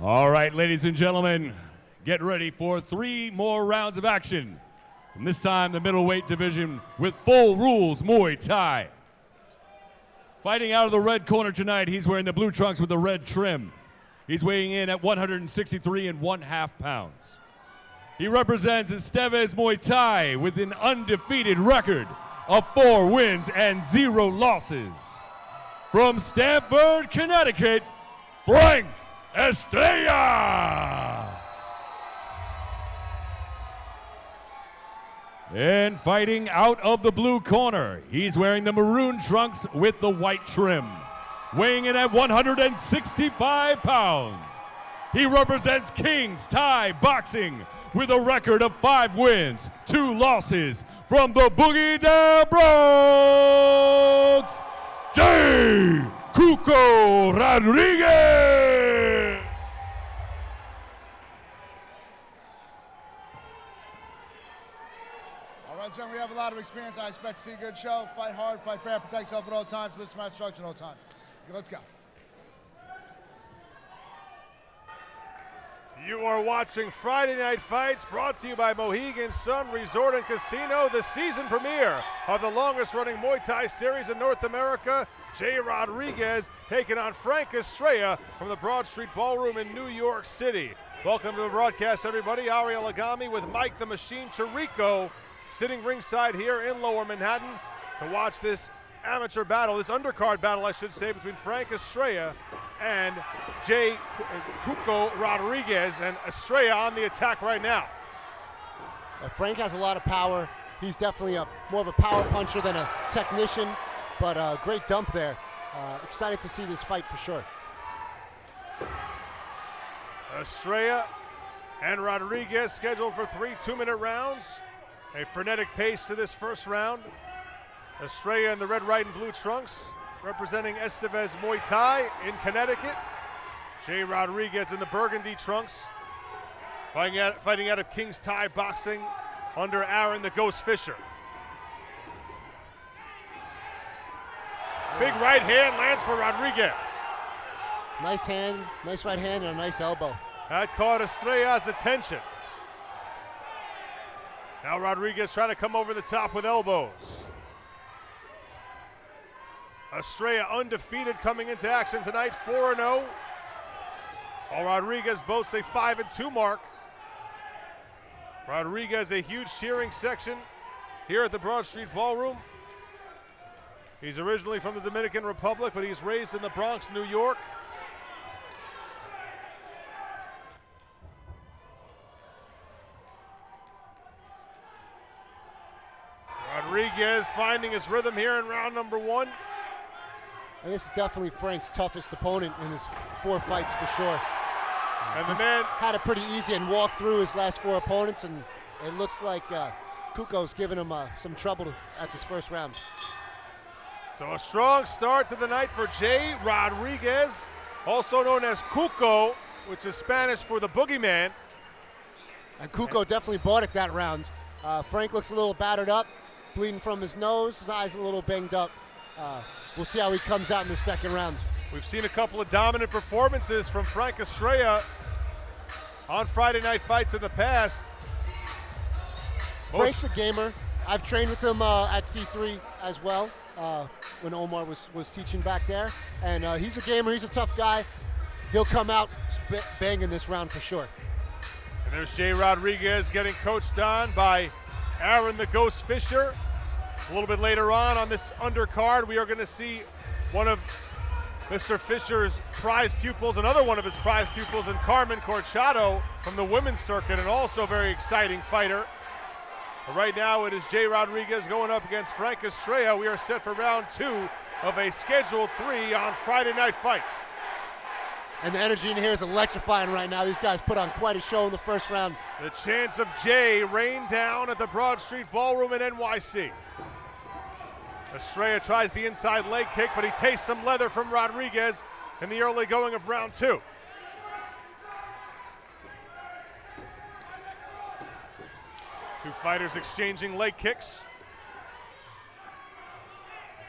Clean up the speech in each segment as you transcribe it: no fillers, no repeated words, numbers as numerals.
All right, ladies and gentlemen, get ready for 3 more rounds of action. And this time, the middleweight division with full rules Muay Thai. Fighting out of the red corner tonight, he's wearing the blue trunks with the red trim. He's weighing in at 163 1/2 pounds. He represents Estrella Muay Thai with an undefeated record of 4 wins and 0 losses. From Stamford, Connecticut, Frank Estrella. And fighting out of the blue corner, he's wearing the maroon trunks with the white trim. Weighing in at 165 pounds. He represents King's Thai Boxing with a record of 5 wins, 2 losses. From the Boogie Down Bronx, Jayh Rodriguez. All right, gentlemen, we have a lot of experience. I expect to see a good show. Fight hard, fight fair, protect yourself at all times. Listen to my instruction at all times. Okay, let's go. You are watching Friday Night Fights, brought to you by Mohegan Sun Resort and Casino, the season premiere of the longest-running Muay Thai series in North America. Jayh Rodriguez taking on Frank Estrella from the Broad Street Ballroom in New York City. Welcome to the broadcast, everybody. Ariel Agami with Mike the Machine Chirico sitting ringside here in Lower Manhattan to watch this amateur battle, this undercard battle, I should say, between Frank Estrella and Jayh Rodriguez, and Estrella on the attack right now. Frank has a lot of power. He's definitely more of a power puncher than a technician, but a great dump there. Excited to see this fight for sure. Estrella and Rodriguez scheduled for 3 2-minute rounds. A frenetic pace to this first round. Estrella in the red, white, and blue trunks, representing Estevez Muay Thai in Connecticut. Jayh Rodriguez in the burgundy trunks, fighting out of King's Thai Boxing under Aaron the Ghost Fisher. Big right hand lands for Rodriguez. Nice hand, nice right hand, and a nice elbow. That caught Estrella's attention. Now Rodriguez trying to come over the top with elbows. Estrella undefeated coming into action tonight, 4-0. While Rodriguez boasts a 5-2 mark. Rodriguez, a huge cheering section here at the Broad Street Ballroom. He's originally from the Dominican Republic, but he's raised in the Bronx, New York. Rodriguez finding his rhythm here in round number 1. And this is definitely Frank's toughest opponent in his 4 fights for sure. And the man had it pretty easy and walked through his last 4 opponents, and it looks like Kuko's giving him some trouble at this first round. So a strong start to the night for Jayh Rodriguez, also known as Kuko, which is Spanish for the boogeyman. And Kuko definitely bought it that round. Frank looks a little battered up, bleeding from his nose, his eyes a little banged up. We'll see how he comes out in the second round. We've seen a couple of dominant performances from Frank Estrella on Friday Night Fights in the past. Frank's a gamer. I've trained with him at C3 as well when Omar was teaching back there. And he's a gamer, he's a tough guy. He'll come out banging this round for sure. And there's Jayh Rodriguez getting coached on by Aaron the Ghost Fisher. A little bit later on this undercard, we are going to see one of Mr. Fisher's prize pupils, another one of his prize pupils, in Carmen Corchado from the women's circuit, and also very exciting fighter. But right now it is Jayh Rodriguez going up against Frank Estrella. We are set for round 2 of a scheduled 3 on Friday Night Fights. And the energy in here is electrifying right now. These guys put on quite a show in the first round. The chance of Jayh rained down at the Broad Street Ballroom in NYC. Estrella tries the inside leg kick, but he tastes some leather from Rodriguez in the early going of round 2. Two fighters exchanging leg kicks.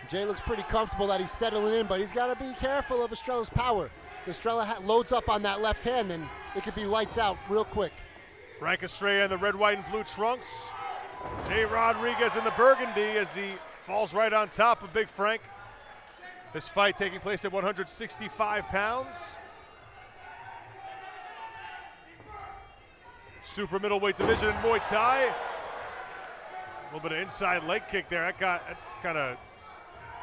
Jayh looks pretty comfortable that he's settling in, but he's got to be careful of Estrella's power. Estrella loads up on that left hand, then it could be lights out real quick. Frank Estrella in the red, white, and blue trunks. Jayh Rodriguez in the burgundy as he falls right on top of Big Frank. This fight taking place at 165 pounds. Super middleweight division in Muay Thai. A little bit of inside leg kick there. That kind of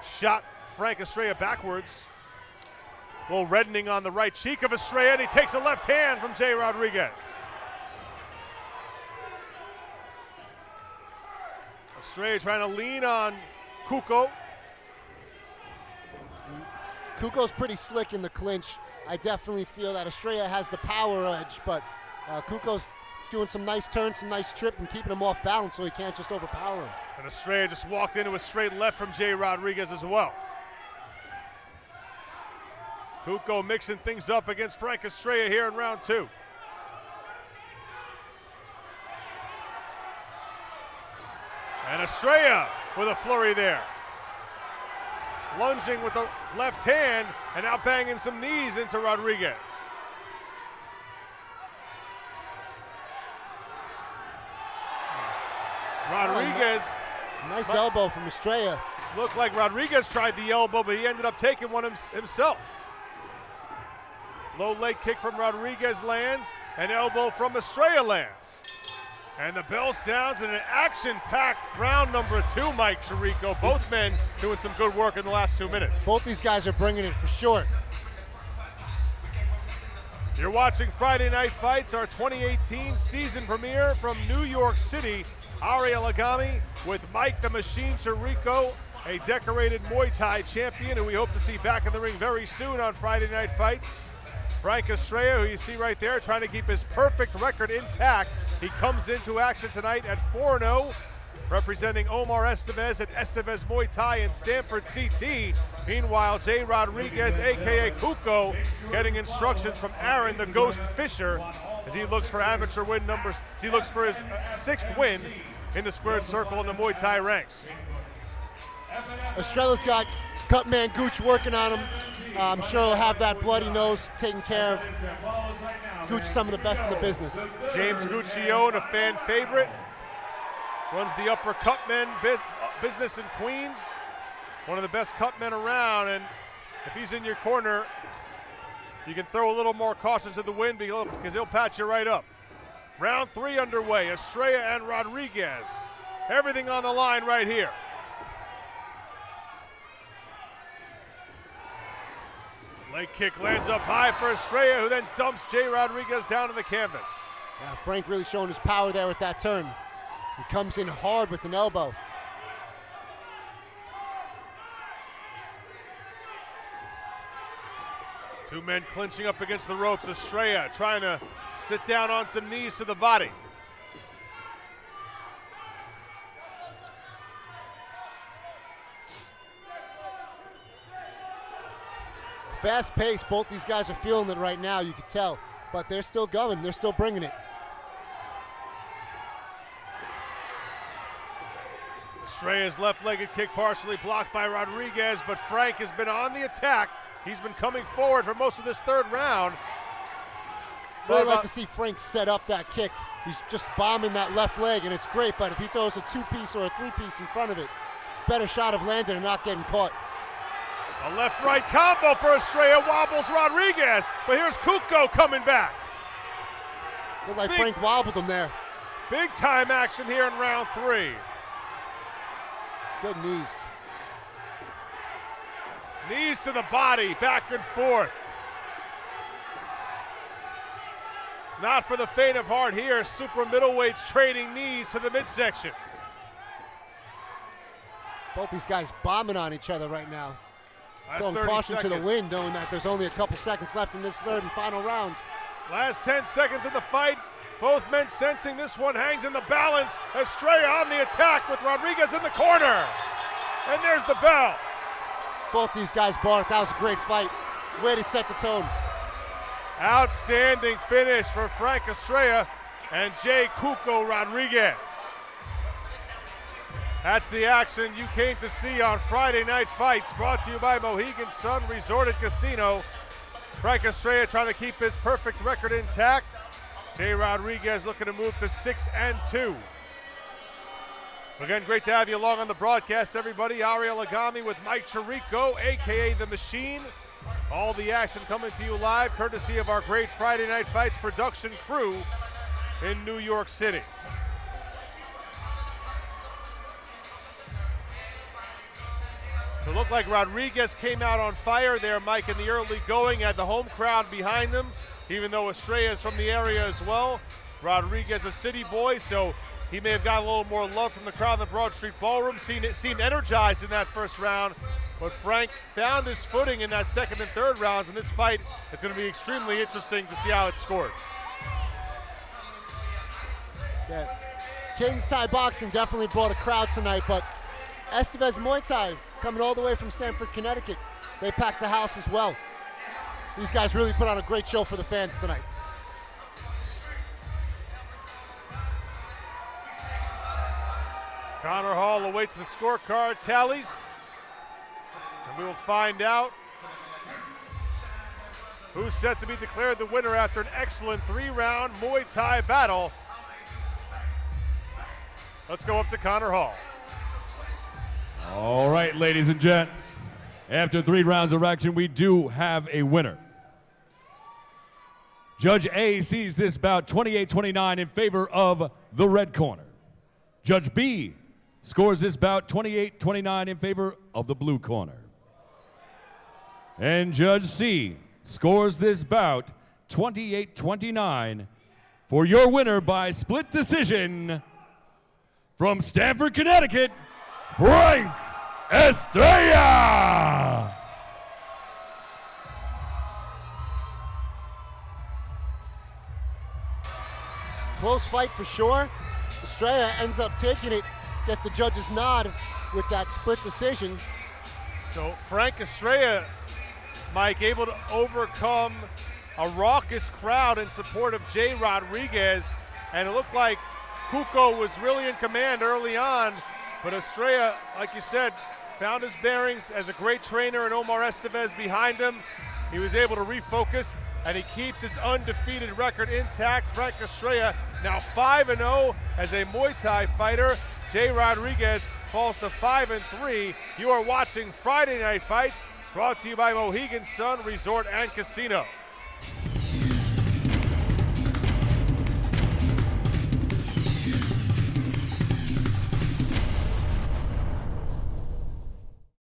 shot Frank Estrella backwards. A little reddening on the right cheek of Estrella, and he takes a left hand from Jayh Rodriguez. Estrella trying to lean on Cuco. Cuco's pretty slick in the clinch. I definitely feel that Estrella has the power edge, but Cuco's doing some nice turns, some nice trip, and keeping him off balance so he can't just overpower him. And Estrella just walked into a straight left from Jayh Rodriguez as well. Cuco mixing things up against Frank Estrella here in round 2. And Estrella with a flurry there. Lunging with the left hand and now banging some knees into Rodriguez. Rodriguez. Nice elbow from Estrella. Looked like Rodriguez tried the elbow, but he ended up taking one himself. Low leg kick from Rodriguez lands, and elbow from Estrella lands. And the bell sounds in an action-packed round number 2, Mike Tirico. Both men doing some good work in the last 2 minutes. Both these guys are bringing it for sure. You're watching Friday Night Fights, our 2018 season premiere from New York City. Ari Alagami with Mike the Machine Tirico, a decorated Muay Thai champion who we hope to see back in the ring very soon on Friday Night Fights. Frank Estrella, who you see right there, trying to keep his perfect record intact. He comes into action tonight at 4-0, representing Omar Estevez at Estevez Muay Thai in Stanford CT. Meanwhile, Jayh Rodriguez, AKA Cuco, getting instructions from Aaron the Ghost Fisher as he looks for amateur win numbers. He looks for his 6th win in the squared circle in the Muay Thai ranks. Estrella's got Cutman Gooch working on him. I'm sure he'll have that bloody nose taken care of. Gooch, some of the best in the business. James Guccione, a fan favorite, runs the upper cutman business in Queens. One of the best cutmen around, and if he's in your corner, you can throw a little more caution to the wind because he'll patch you right up. Round 3 underway, Estrella and Rodriguez. Everything on the line right here. Leg kick lands up high for Estrella, who then dumps Jayh Rodriguez down to the canvas. Yeah, Frank really showing his power there with that turn. He comes in hard with an elbow. Two men clinching up against the ropes. Estrella trying to sit down on some knees to the body. Fast pace, both these guys are feeling it right now, you can tell. But they're still going, they're still bringing it. Estrella's left-legged kick partially blocked by Rodriguez, but Frank has been on the attack. He's been coming forward for most of this 3rd round. Really like to see Frank set up that kick. He's just bombing that left leg, and it's great, but if he throws a 2-piece or a 3-piece in front of it, better shot of landing and not getting caught. A left-right combo for Estrella wobbles Rodriguez, but here's Cuco coming back. Looked like Frank wobbled him there. Big-time action here in round 3. Good knees. Knees to the body, back and forth. Not for the faint of heart here. Super middleweights trading knees to the midsection. Both these guys bombing on each other right now. Throwing 30 caution seconds. to the wind, knowing that there's only a couple seconds left in this 3rd and final round. Last 10 seconds of the fight. Both men sensing this one hangs in the balance. Estrella on the attack with Rodriguez in the corner. And there's the bell. Both these guys bought it. That was a great fight. Way to set the tone. Outstanding finish for Frank Estrella and Jayh Cuco Rodriguez. That's the action you came to see on Friday Night Fights, brought to you by Mohegan Sun Resort and Casino. Frank Estrella trying to keep his perfect record intact. Jayh Rodriguez looking to move to 6-2. Again, great to have you along on the broadcast, everybody. Ariel Agami with Mike Chirico, a.k.a. The Machine. All the action coming to you live, courtesy of our great Friday Night Fights production crew in New York City. So it looked like Rodriguez came out on fire there, Mike, in the early going, had the home crowd behind them, even though Estrella is from the area as well. Rodriguez a city boy, so he may have gotten a little more love from the crowd in the Broad Street Ballroom, seemed energized in that first round, but Frank found his footing in that second and third rounds, and this fight is going to be extremely interesting to see how it's scored. Yeah. King's Thai Boxing definitely brought a crowd tonight, but Estevez Muay Thai, coming all the way from Stamford, Connecticut, they packed the house as well. These guys really put on a great show for the fans tonight. Connor Hall awaits the scorecard tallies, and we will find out who's set to be declared the winner after an excellent 3-round Muay Thai battle. Let's go up to Connor Hall. All right, ladies and gents. After 3 rounds of action, we do have a winner. Judge A sees this bout 28-29 in favor of the red corner. Judge B scores this bout 28-29 in favor of the blue corner. And Judge C scores this bout 28-29 for your winner by split decision from Stamford, Connecticut, Frank Estrella. Close fight for sure. Estrella ends up taking it, gets the judge's nod with that split decision. So Frank Estrella, Mike, able to overcome a raucous crowd in support of Jayh Rodriguez, and it looked like Cuco was really in command early on, but Estrella, like you said, found his bearings as a great trainer and Omar Estevez behind him. He was able to refocus, and he keeps his undefeated record intact. Frank Estrella now 5-0 as a Muay Thai fighter. Jayh Rodriguez falls to 5-3. You are watching Friday Night Fights, brought to you by Mohegan Sun Resort and Casino.